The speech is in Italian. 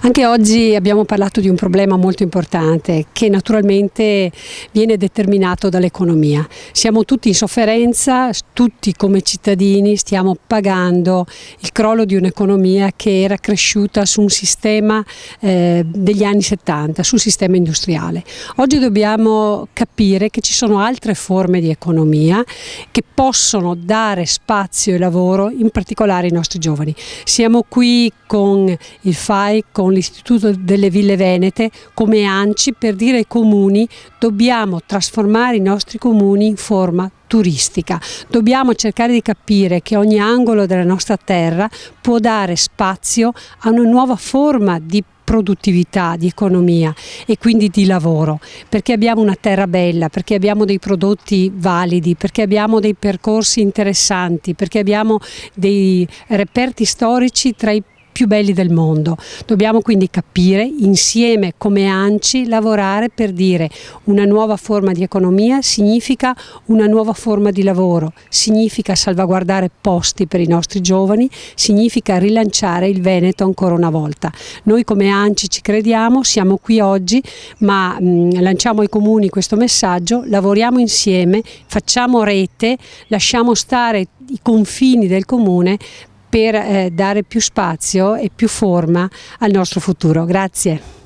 Anche oggi abbiamo parlato di un problema molto importante che naturalmente viene determinato dall'economia. Siamo tutti in sofferenza, tutti come cittadini stiamo pagando il crollo di un'economia che era cresciuta su un sistema degli anni 70, sul sistema industriale. Oggi dobbiamo capire che ci sono altre forme di economia che possono dare spazio e lavoro, in particolare ai nostri giovani. Siamo qui con il FAI, con l'Istituto delle Ville Venete, come ANCI, per dire ai comuni: dobbiamo trasformare i nostri comuni in forma turistica. Dobbiamo cercare di capire che ogni angolo della nostra terra può dare spazio a una nuova forma di produttività, di economia e quindi di lavoro, perché abbiamo una terra bella, perché abbiamo dei prodotti validi, perché abbiamo dei percorsi interessanti, perché abbiamo dei reperti storici tra i più belli del mondo. Dobbiamo quindi capire insieme come ANCI, lavorare per dire: una nuova forma di economia significa una nuova forma di lavoro, significa salvaguardare posti per i nostri giovani, significa rilanciare il Veneto ancora una volta. Noi come ANCI ci crediamo, siamo qui oggi, ma lanciamo ai comuni questo messaggio: lavoriamo insieme, facciamo rete, lasciamo stare i confini del comune per dare più spazio e più forma al nostro futuro. Grazie.